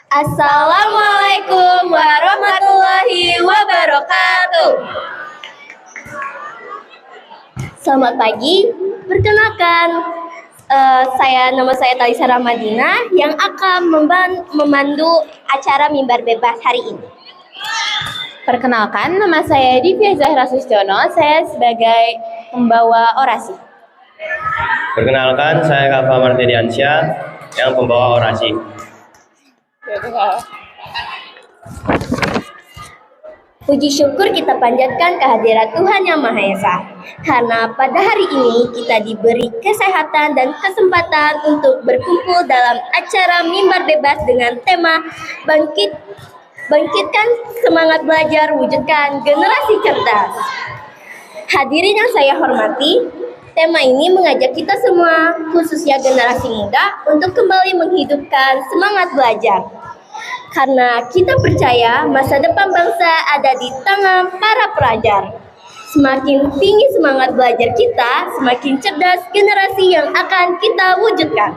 Assalamualaikum warahmatullahi wabarakatuh. Selamat pagi. Perkenalkan, nama saya Talisa Ramadina yang akan memandu acara Mimbar Bebas hari ini. Perkenalkan, nama saya Divya Zahra Sustiono. Saya sebagai pembawa orasi. Perkenalkan, saya Kafa Martediansyah yang pembawa orasi. Puji syukur kita panjatkan kehadirat Tuhan Yang Maha Esa, karena pada hari ini kita diberi kesehatan dan kesempatan untuk berkumpul dalam acara Mimbar Bebas dengan tema Bangkitkan Semangat Belajar, Wujudkan Generasi Cerdas. Hadirin yang saya hormati, tema ini mengajak kita semua, khususnya generasi muda, untuk kembali menghidupkan semangat belajar. Karena kita percaya masa depan bangsa ada di tangan para pelajar. Semakin tinggi semangat belajar kita, semakin cerdas generasi yang akan kita wujudkan.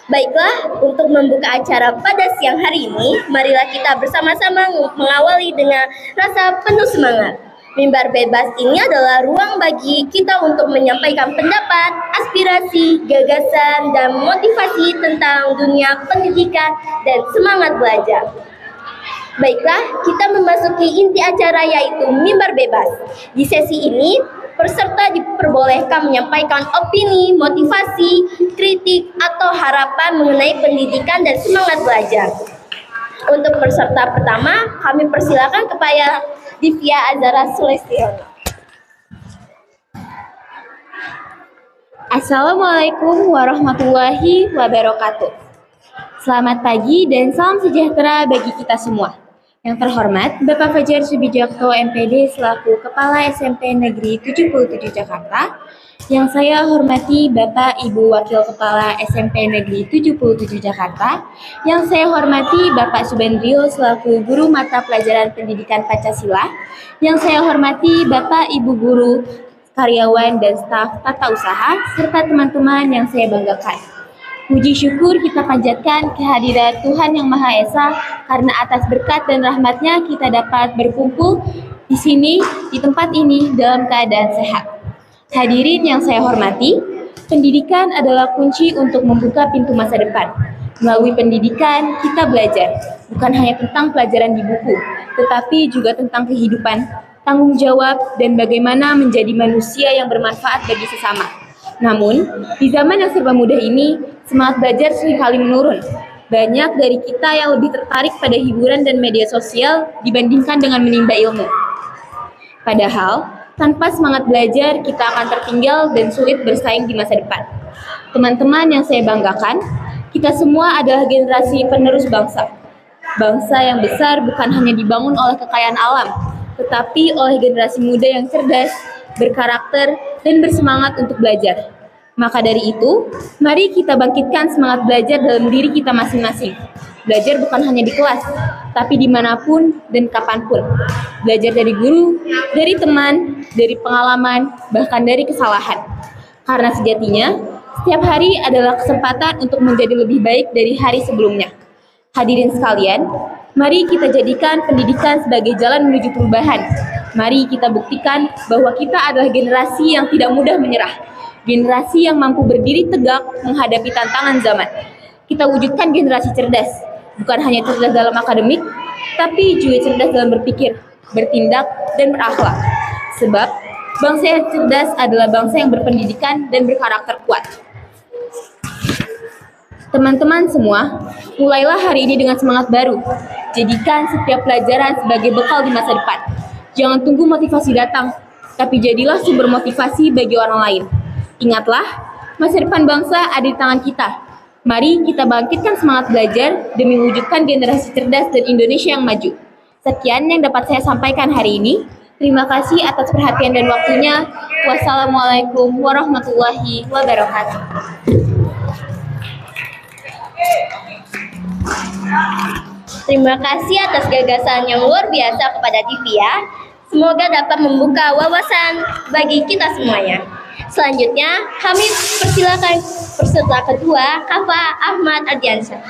Baiklah, untuk membuka acara pada siang hari ini, marilah kita bersama-sama mengawali dengan rasa penuh semangat. Mimbar Bebas ini adalah ruang bagi kita untuk menyampaikan pendapat, aspirasi, gagasan, dan motivasi tentang dunia pendidikan dan semangat belajar. Baiklah, kita memasuki inti acara yaitu Mimbar Bebas. Di sesi ini, peserta diperbolehkan menyampaikan opini, motivasi, kritik, atau harapan mengenai pendidikan dan semangat belajar. Untuk peserta pertama, kami persilakan kepada Divya Azara Sulestiono. Assalamualaikum warahmatullahi wabarakatuh. Selamat pagi dan salam sejahtera bagi kita semua. Yang terhormat, Bapak Fajar Subijakto MPD selaku Kepala SMP Negeri 77 Jakarta. Yang saya hormati Bapak Ibu Wakil Kepala SMP Negeri 77 Jakarta. Yang saya hormati Bapak Subendrio selaku Guru Mata Pelajaran Pendidikan Pancasila. Yang saya hormati Bapak Ibu Guru, karyawan dan staf tata usaha, serta teman-teman yang saya banggakan. Puji syukur kita panjatkan kehadirat Tuhan Yang Maha Esa, karena atas berkat dan rahmat-Nya kita dapat berkumpul di sini, di tempat ini dalam keadaan sehat. Hadirin yang saya hormati, pendidikan adalah kunci untuk membuka pintu masa depan. Melalui pendidikan, kita belajar, bukan hanya tentang pelajaran di buku, tetapi juga tentang kehidupan, tanggung jawab, dan bagaimana menjadi manusia yang bermanfaat bagi sesama. Namun, di zaman yang serba mudah ini, semangat belajar seringkali menurun. Banyak dari kita yang lebih tertarik pada hiburan dan media sosial dibandingkan dengan menimba ilmu. Padahal, tanpa semangat belajar, kita akan tertinggal dan sulit bersaing di masa depan. Teman-teman yang saya banggakan, kita semua adalah generasi penerus bangsa. Bangsa yang besar bukan hanya dibangun oleh kekayaan alam, tetapi oleh generasi muda yang cerdas, berkarakter, dan bersemangat untuk belajar. Maka dari itu, mari kita bangkitkan semangat belajar dalam diri kita masing-masing. Belajar bukan hanya di kelas, tapi dimanapun dan kapanpun. Belajar dari guru, dari teman, dari pengalaman, bahkan dari kesalahan. Karena sejatinya, setiap hari adalah kesempatan untuk menjadi lebih baik dari hari sebelumnya. Hadirin sekalian, mari kita jadikan pendidikan sebagai jalan menuju perubahan. Mari kita buktikan bahwa kita adalah generasi yang tidak mudah menyerah. Generasi yang mampu berdiri tegak menghadapi tantangan zaman. Kita wujudkan generasi cerdas, bukan hanya cerdas dalam akademik, tapi juga cerdas dalam berpikir, bertindak, dan berakhlak. Sebab, bangsa yang cerdas adalah bangsa yang berpendidikan dan berkarakter kuat. Teman-teman semua, mulailah hari ini dengan semangat baru. Jadikan setiap pelajaran sebagai bekal di masa depan. Jangan tunggu motivasi datang, tapi jadilah sumber motivasi bagi orang lain. Ingatlah, masa depan bangsa ada di tangan kita. Mari kita bangkitkan semangat belajar demi mewujudkan generasi cerdas dan Indonesia yang maju. Sekian yang dapat saya sampaikan hari ini. Terima kasih atas perhatian dan waktunya. Wassalamualaikum warahmatullahi wabarakatuh. Terima kasih atas gagasan yang luar biasa kepada Divya. Semoga dapat membuka wawasan bagi kita semuanya. Selanjutnya, kami persilakan Peserta kedua, Kafa Ahmad Ardiansyah.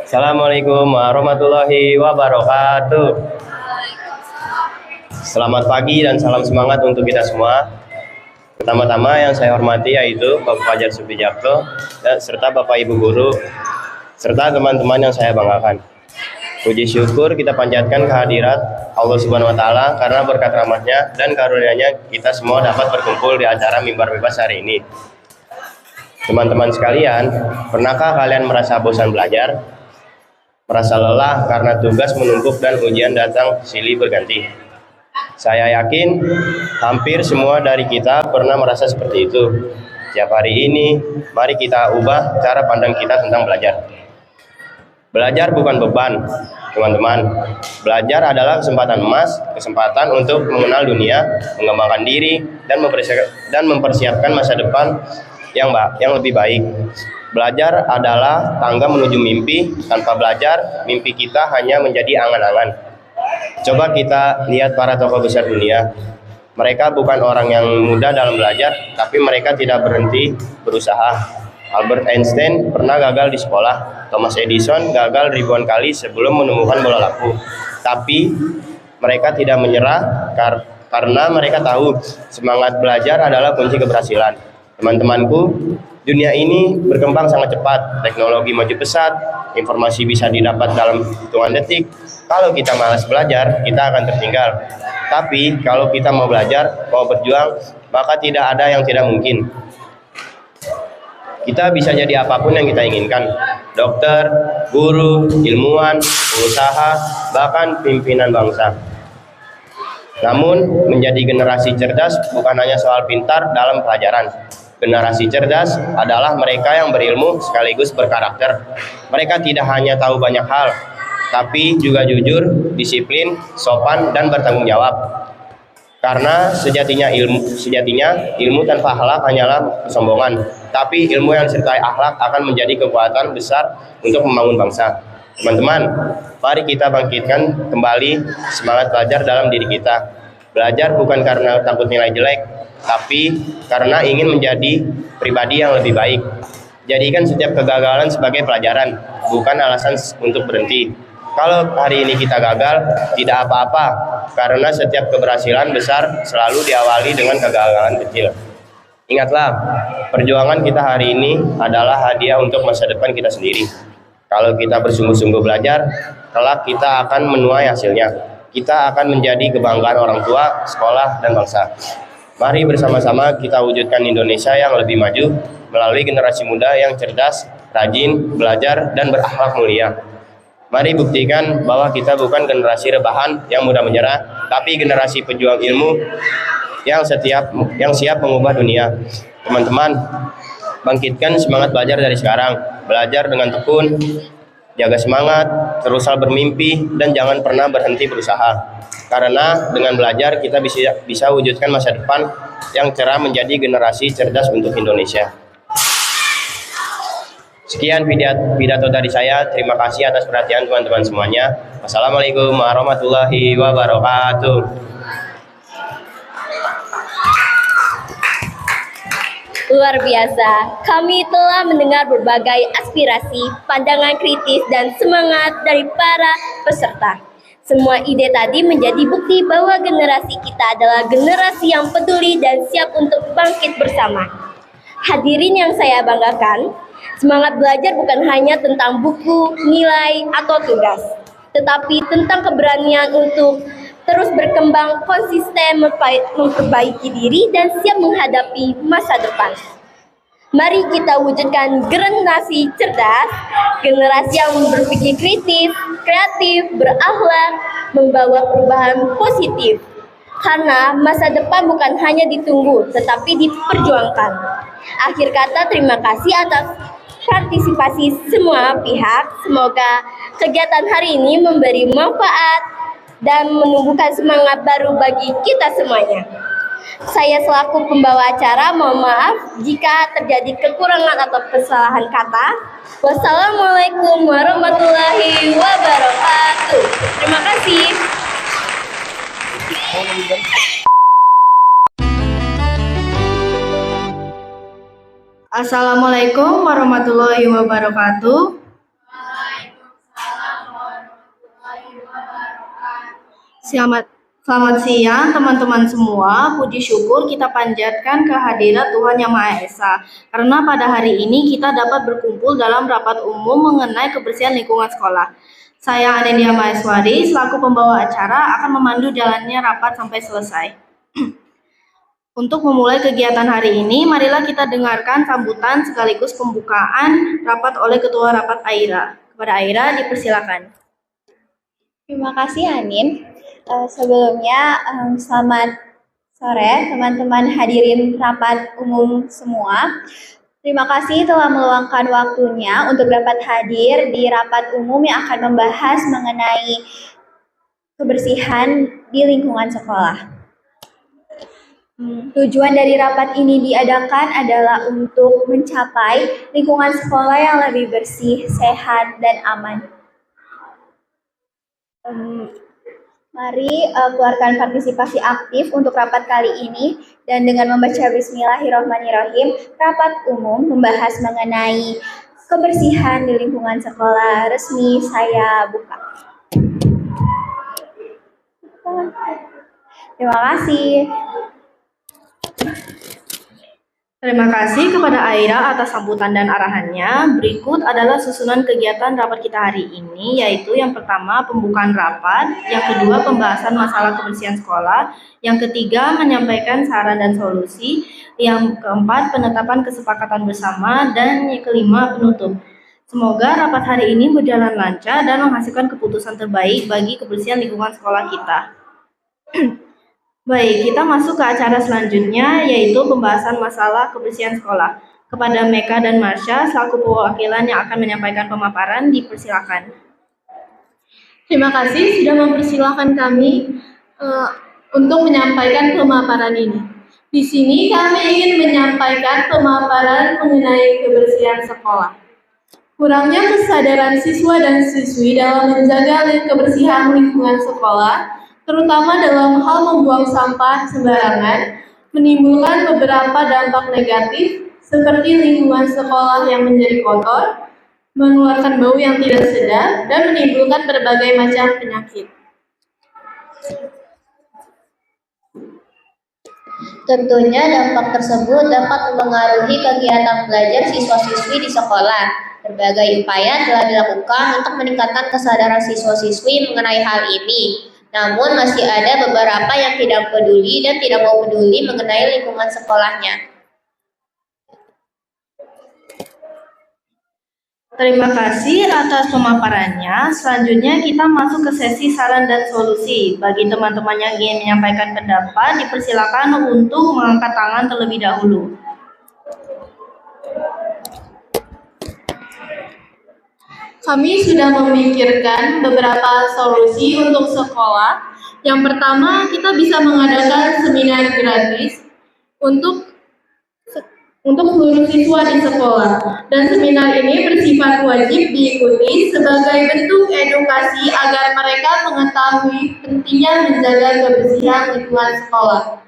Assalamualaikum warahmatullahi wabarakatuh. Selamat pagi dan salam semangat untuk kita semua. Pertama-tama yang saya hormati yaitu Bapak Fajar Subijakto serta Bapak Ibu Guru serta teman-teman yang saya banggakan. Puji syukur kita panjatkan kehadirat Allah Subhanahu wa Ta'ala karena berkat rahmatnya dan karunia-Nya kita semua dapat berkumpul di acara Mimbar Bebas hari ini. Teman-teman sekalian, pernahkah kalian merasa bosan belajar? Merasa lelah karena tugas menumpuk dan ujian datang silih berganti? Saya yakin hampir semua dari kita pernah merasa seperti itu. Setiap hari ini, mari kita ubah cara pandang kita tentang belajar. Belajar bukan beban, teman-teman. Belajar adalah kesempatan emas, kesempatan untuk mengenal dunia, mengembangkan diri, dan mempersiapkan masa depan yang lebih baik. Belajar adalah tangga menuju mimpi. Tanpa belajar, mimpi kita hanya menjadi angan-angan. Coba kita lihat para tokoh besar dunia. Mereka bukan orang yang mudah dalam belajar, tapi mereka tidak berhenti berusaha. Albert Einstein pernah gagal di sekolah. Thomas Edison gagal ribuan kali sebelum menemukan bola lampu. Tapi mereka tidak menyerah karena mereka tahu semangat belajar adalah kunci keberhasilan. Teman-temanku, dunia ini berkembang sangat cepat. Teknologi maju pesat, informasi bisa didapat dalam hitungan detik. Kalau kita malas belajar, kita akan tertinggal. Tapi kalau kita mau belajar, mau berjuang, maka tidak ada yang tidak mungkin. Kita bisa jadi apapun yang kita inginkan. Dokter, guru, ilmuwan, pengusaha, bahkan pimpinan bangsa. Namun, menjadi generasi cerdas bukan hanya soal pintar dalam pelajaran. Generasi cerdas adalah mereka yang berilmu sekaligus berkarakter. Mereka tidak hanya tahu banyak hal, tapi juga jujur, disiplin, sopan, dan bertanggung jawab. Karena sejatinya ilmu tanpa akhlak hanyalah kesombongan. Tapi ilmu yang disertai akhlak akan menjadi kekuatan besar untuk membangun bangsa. Teman-teman, mari kita bangkitkan kembali semangat belajar dalam diri kita. Belajar bukan karena takut nilai jelek, tapi karena ingin menjadi pribadi yang lebih baik. Jadikan setiap kegagalan sebagai pelajaran, bukan alasan untuk berhenti. Kalau hari ini kita gagal, tidak apa-apa, karena setiap keberhasilan besar selalu diawali dengan kegagalan kecil. Ingatlah, perjuangan kita hari ini adalah hadiah untuk masa depan kita sendiri. Kalau kita bersungguh-sungguh belajar, kelak kita akan menuai hasilnya. Kita akan menjadi kebanggaan orang tua, sekolah, dan bangsa. Mari bersama-sama kita wujudkan Indonesia yang lebih maju melalui generasi muda yang cerdas, rajin, belajar, dan berakhlak mulia. Mari buktikan bahwa kita bukan generasi rebahan yang mudah menyerah, tapi generasi pejuang ilmu yang siap mengubah dunia. Teman-teman, bangkitkan semangat belajar dari sekarang. Belajar dengan tekun, jaga semangat, teruslah bermimpi, dan jangan pernah berhenti berusaha. Karena dengan belajar kita bisa wujudkan masa depan yang cerah menjadi generasi cerdas untuk Indonesia. Sekian pidato dari saya. Terima kasih atas perhatian teman-teman semuanya. Wassalamualaikum warahmatullahi wabarakatuh. Luar biasa, kami telah mendengar berbagai aspirasi, pandangan kritis, dan semangat dari para peserta. Semua ide tadi menjadi bukti bahwa generasi kita adalah generasi yang peduli dan siap untuk bangkit bersama. Hadirin yang saya banggakan, semangat belajar bukan hanya tentang buku, nilai, atau tugas, tetapi tentang keberanian untuk terus berkembang, konsisten memperbaiki diri, dan siap menghadapi masa depan. Mari kita wujudkan generasi cerdas, generasi yang berpikir kritis, kreatif, berakhlak, membawa perubahan positif. Karena masa depan bukan hanya ditunggu, tetapi diperjuangkan. Akhir kata, terima kasih atas partisipasi semua pihak. Semoga kegiatan hari ini memberi manfaat dan menumbuhkan semangat baru bagi kita semuanya. Saya selaku pembawa acara mohon maaf jika terjadi kekurangan atau kesalahan kata. Wassalamualaikum warahmatullahi wabarakatuh. Terima kasih. Assalamualaikum warahmatullahi wabarakatuh. Selamat siang teman-teman semua. Puji syukur kita panjatkan kehadirat Tuhan Yang Maha Esa. Karena pada hari ini kita dapat berkumpul dalam rapat umum mengenai kebersihan lingkungan sekolah. Saya Anindya Maheswari selaku pembawa acara akan memandu jalannya rapat sampai selesai. Untuk memulai kegiatan hari ini, marilah kita dengarkan sambutan sekaligus pembukaan rapat oleh Ketua Rapat Aira. Kepada Aira, dipersilakan. Terima kasih Anin. Sebelumnya, selamat sore teman-teman hadirin rapat umum semua. Terima kasih telah meluangkan waktunya untuk dapat hadir di rapat umum yang akan membahas mengenai kebersihan di lingkungan sekolah. Tujuan dari rapat ini diadakan adalah untuk mencapai lingkungan sekolah yang lebih bersih, sehat, dan aman. Mari keluarkan partisipasi aktif untuk rapat kali ini, dan dengan membaca Bismillahirrahmanirrahim, rapat umum membahas mengenai kebersihan di lingkungan sekolah resmi saya buka. Terima kasih. Terima kasih kepada Aira atas sambutan dan arahannya. Berikut adalah susunan kegiatan rapat kita hari ini, yaitu yang pertama pembukaan rapat, yang kedua pembahasan masalah kebersihan sekolah, yang ketiga menyampaikan saran dan solusi, yang keempat penetapan kesepakatan bersama, dan yang kelima penutup. Semoga rapat hari ini berjalan lancar dan menghasilkan keputusan terbaik bagi kebersihan lingkungan sekolah kita. Baik, kita masuk ke acara selanjutnya, yaitu pembahasan masalah kebersihan sekolah. Kepada Meka dan Marsha, selaku perwakilan yang akan menyampaikan pemaparan, dipersilakan. Terima kasih sudah mempersilahkan kami untuk menyampaikan pemaparan ini. Di sini kami ingin menyampaikan pemaparan mengenai kebersihan sekolah. Kurangnya kesadaran siswa dan siswi dalam menjaga kebersihan lingkungan sekolah, terutama dalam hal membuang sampah sembarangan, menimbulkan beberapa dampak negatif seperti lingkungan sekolah yang menjadi kotor, mengeluarkan bau yang tidak sedap, dan menimbulkan berbagai macam penyakit. Tentunya dampak tersebut dapat mempengaruhi kegiatan belajar siswa-siswi di sekolah. Berbagai upaya telah dilakukan untuk meningkatkan kesadaran siswa-siswi mengenai hal ini. Namun masih ada beberapa yang tidak peduli dan tidak mau peduli mengenai lingkungan sekolahnya. Terima kasih atas pemaparannya. Selanjutnya kita masuk ke sesi saran dan solusi. Bagi teman-teman yang ingin menyampaikan pendapat, dipersilakan untuk mengangkat tangan terlebih dahulu. Kami sudah memikirkan beberapa solusi untuk sekolah. Yang pertama, kita bisa mengadakan seminar gratis untuk seluruh siswa di sekolah. Dan seminar ini bersifat wajib diikuti sebagai bentuk edukasi agar mereka mengetahui pentingnya menjaga kebersihan lingkungan sekolah.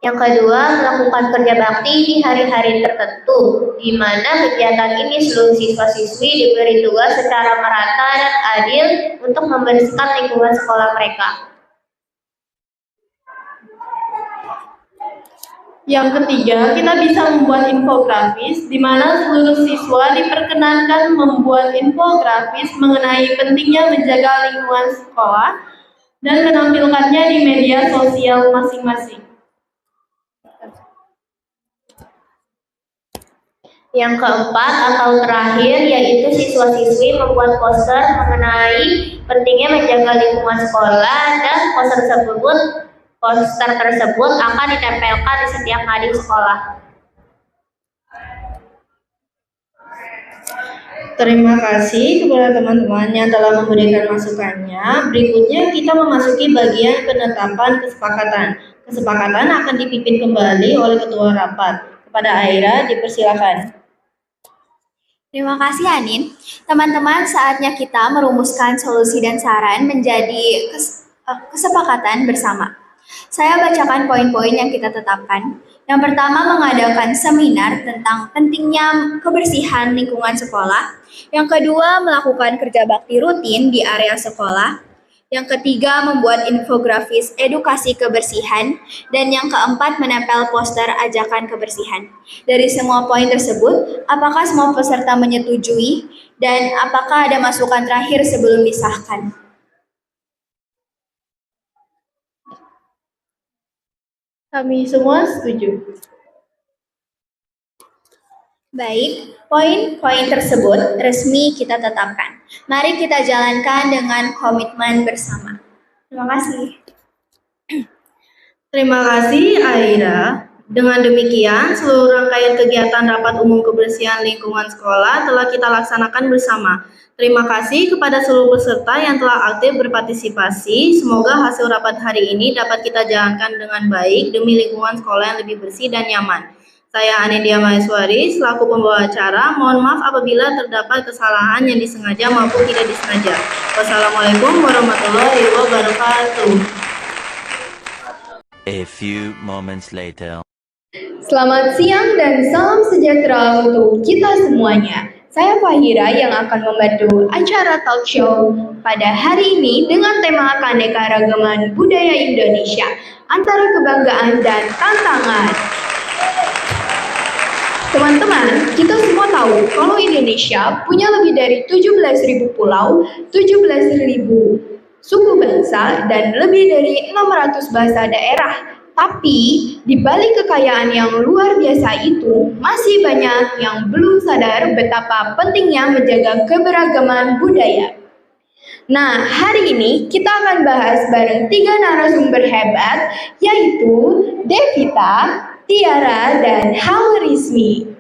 Yang kedua, melakukan kerja bakti di hari-hari tertentu, di mana kegiatan ini seluruh siswa-siswi diberi tugas secara merata dan adil untuk membersihkan lingkungan sekolah mereka. Yang ketiga, kita bisa membuat infografis, di mana seluruh siswa diperkenankan membuat infografis mengenai pentingnya menjaga lingkungan sekolah dan menampilkannya di media sosial masing-masing. Yang keempat atau terakhir, yaitu siswa-siswi membuat poster mengenai pentingnya menjaga lingkungan sekolah, dan poster tersebut akan ditempelkan di setiap hari sekolah. Terima kasih kepada teman-teman yang telah memberikan masukannya. Berikutnya kita memasuki bagian penetapan kesepakatan. Kesepakatan akan dipimpin kembali oleh Ketua Rapat. Kepada Aira, dipersilakan. Terima kasih Anin. Teman-teman, saatnya kita merumuskan solusi dan saran menjadi kesepakatan bersama. Saya bacakan poin-poin yang kita tetapkan. Yang pertama, mengadakan seminar tentang pentingnya kebersihan lingkungan sekolah. Yang kedua, melakukan kerja bakti rutin di area sekolah. Yang ketiga, membuat infografis edukasi kebersihan. Dan yang keempat, menempel poster ajakan kebersihan. Dari semua poin tersebut, apakah semua peserta menyetujui? Dan apakah ada masukan terakhir sebelum disahkan? Kami semua setuju. Baik, poin-poin tersebut resmi kita tetapkan. Mari kita jalankan dengan komitmen bersama. Terima kasih. Terima kasih Aira. Dengan demikian, seluruh rangkaian kegiatan rapat umum kebersihan lingkungan sekolah telah kita laksanakan bersama. Terima kasih kepada seluruh peserta yang telah aktif berpartisipasi. Semoga hasil rapat hari ini dapat kita jalankan dengan baik demi lingkungan sekolah yang lebih bersih dan nyaman. Saya Anindya Maheswari, selaku pembawa acara. Mohon maaf apabila terdapat kesalahan yang disengaja maupun tidak disengaja. Wassalamualaikum warahmatullahi wabarakatuh. A few moments later. Selamat siang dan salam sejahtera untuk kita semuanya. Saya Fahira yang akan membantu acara talk show pada hari ini dengan tema keanekaragaman budaya Indonesia, antara kebanggaan dan tantangan. Teman-teman, kita semua tahu kalau Indonesia punya lebih dari 17.000 pulau, 17.000 suku bangsa, dan lebih dari 600 bahasa daerah. Tapi, di balik kekayaan yang luar biasa itu, masih banyak yang belum sadar betapa pentingnya menjaga keberagaman budaya. Nah, hari ini kita akan bahas bareng 3 narasumber hebat, yaitu Devita, Tiara, dan Hawarizmi,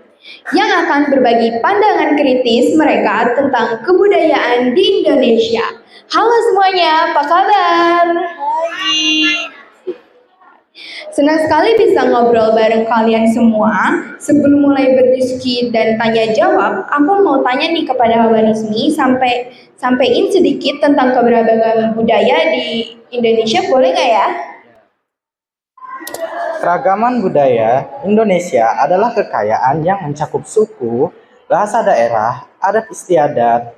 yang akan berbagi pandangan kritis mereka tentang kebudayaan di Indonesia. Halo semuanya, apa kabar? Hai. Senang sekali bisa ngobrol bareng kalian semua. Sebelum mulai berdiskusi dan tanya jawab, aku mau tanya nih kepada Hawarizmi sampaiin sedikit tentang keberagaman budaya di Indonesia, boleh nggak ya? Keragaman budaya Indonesia adalah kekayaan yang mencakup suku, bahasa daerah, adat istiadat,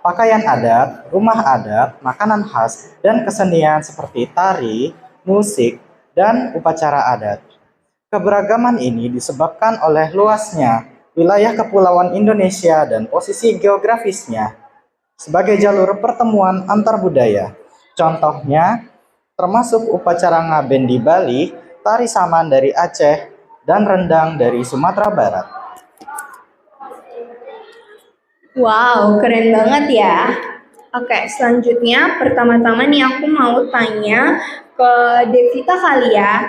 pakaian adat, rumah adat, makanan khas, dan kesenian seperti tari, musik, dan upacara adat. Keberagaman ini disebabkan oleh luasnya wilayah kepulauan Indonesia dan posisi geografisnya sebagai jalur pertemuan antar budaya. Contohnya, termasuk upacara ngaben di Bali, tari saman dari Aceh, dan rendang dari Sumatera Barat. Wow, keren banget ya. Oke, selanjutnya pertama-tama nih aku mau tanya ke Devita kali ya.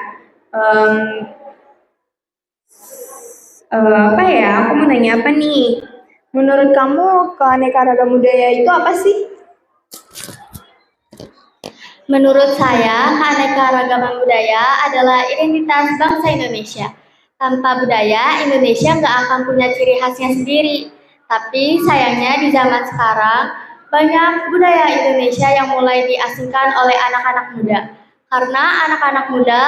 Aku mau nanya apa nih? Menurut kamu keanekaragaman budaya itu apa sih? Menurut saya, keanekaragaman budaya adalah identitas bangsa Indonesia. Tanpa budaya, Indonesia nggak akan punya ciri khasnya sendiri. Tapi sayangnya di zaman sekarang, banyak budaya Indonesia yang mulai diasingkan oleh anak-anak muda. Karena anak-anak muda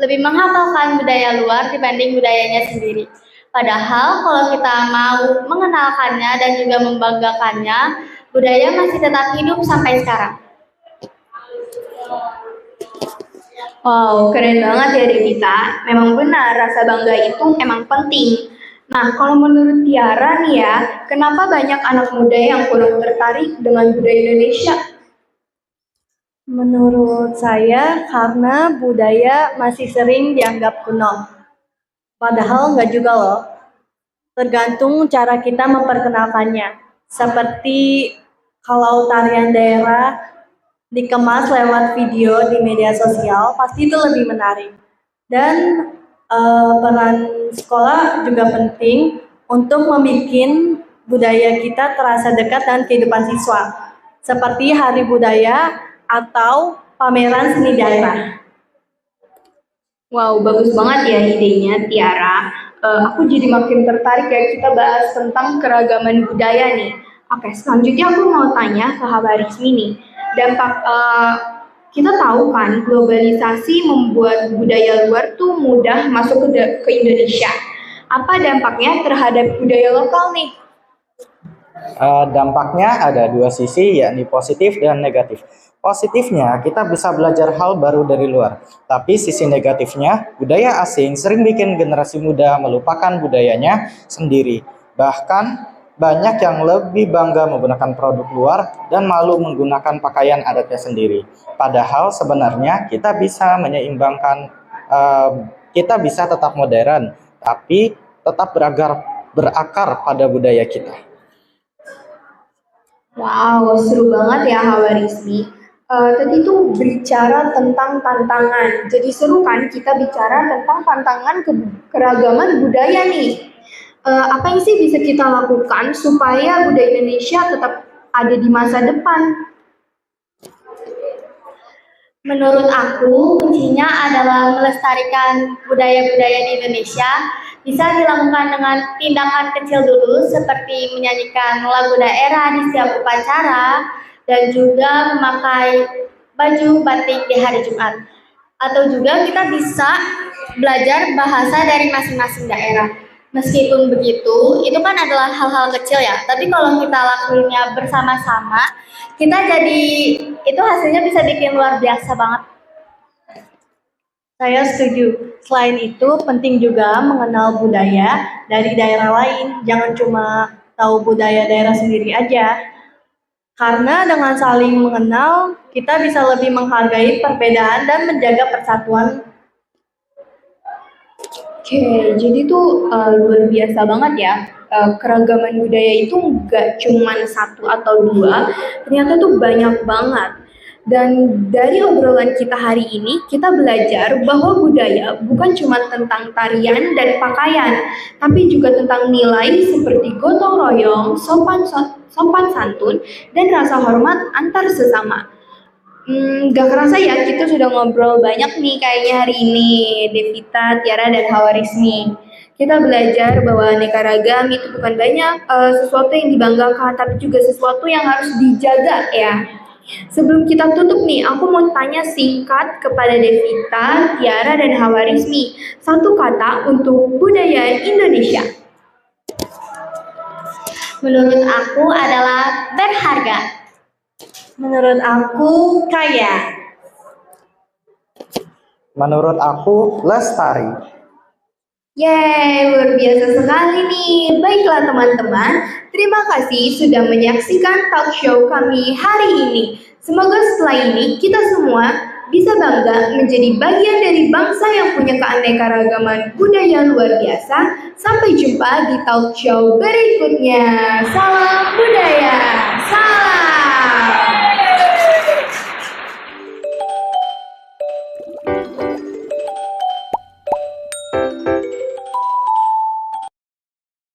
lebih menghafalkan budaya luar dibanding budayanya sendiri. Padahal kalau kita mau mengenalkannya dan juga membanggakannya, budaya masih tetap hidup sampai sekarang. Wow, keren banget ya Devita. Memang benar, rasa bangga itu emang penting. Nah, kalau menurut Tiara nih ya, kenapa banyak anak muda yang kurang tertarik dengan budaya Indonesia? Menurut saya karena budaya masih sering dianggap kuno. Padahal nggak juga loh. Tergantung cara kita memperkenalkannya. Seperti kalau tarian daerah dikemas lewat video di media sosial, pasti itu lebih menarik. Dan peran sekolah juga penting untuk membuat budaya kita terasa dekat dengan kehidupan siswa. Seperti hari budaya atau pameran seni daerah. Wow, bagus banget ya idenya Tiara. Aku jadi makin tertarik ya kita bahas tentang keragaman budaya nih. Oke, selanjutnya aku mau tanya ke Hawarizmi nih. Dampak Kita tahu kan globalisasi membuat budaya luar tuh mudah masuk ke Indonesia. Apa dampaknya terhadap budaya lokal nih? Dampaknya ada dua sisi, yakni positif dan negatif. Positifnya, kita bisa belajar hal baru dari luar. Tapi sisi negatifnya, budaya asing sering bikin generasi muda melupakan budayanya sendiri. Bahkan, banyak yang lebih bangga menggunakan produk luar dan malu menggunakan pakaian adatnya sendiri. Padahal sebenarnya kita bisa menyeimbangkan, kita bisa tetap modern, tapi tetap berakar pada budaya kita. Wow, seru banget ya Hawarismi. Tadi tuh bicara tentang tantangan. Jadi seru kan kita bicara tentang tantangan keragaman budaya nih. Apa yang sih bisa kita lakukan supaya budaya Indonesia tetap ada di masa depan? Menurut aku, kuncinya adalah melestarikan budaya-budaya di Indonesia. Bisa dilakukan dengan tindakan kecil dulu seperti menyanyikan lagu daerah di setiap upacara dan juga memakai baju batik di hari Jumat. Atau juga kita bisa belajar bahasa dari masing-masing daerah. Meskipun begitu, itu kan adalah hal-hal kecil ya. Tapi kalau kita lakuinnya bersama-sama, itu hasilnya bisa bikin luar biasa banget. Saya setuju. Selain itu, penting juga mengenal budaya dari daerah lain. Jangan cuma tahu budaya daerah sendiri aja. Karena dengan saling mengenal, kita bisa lebih menghargai perbedaan dan menjaga persatuan. Oke, jadi tuh luar biasa banget ya. Keragaman budaya itu nggak cuma satu atau dua, ternyata tuh banyak banget. Dan dari obrolan kita hari ini, kita belajar bahwa budaya bukan cuma tentang tarian dan pakaian, tapi juga tentang nilai seperti gotong royong, sopan santun, dan rasa hormat antar sesama. Gak kerasa ya, kita sudah ngobrol banyak nih kayaknya hari ini, Devita, Tiara, dan Hawarismi. Kita belajar bahwa aneka ragam itu bukan sesuatu yang dibanggakan, tapi juga sesuatu yang harus dijaga ya. Sebelum kita tutup nih, aku mau tanya singkat kepada Devita, Tiara, dan Hawarismi. Satu kata untuk budaya Indonesia. Menurut aku adalah berharga. Menurut aku, kaya. Menurut aku, lestari. Yeay, luar biasa sekali nih. Baiklah teman-teman, terima kasih sudah menyaksikan talk show kami hari ini. Semoga setelah ini kita semua bisa bangga menjadi bagian dari bangsa yang punya keanekaragaman budaya luar biasa. Sampai jumpa di talk show berikutnya. Salam budaya.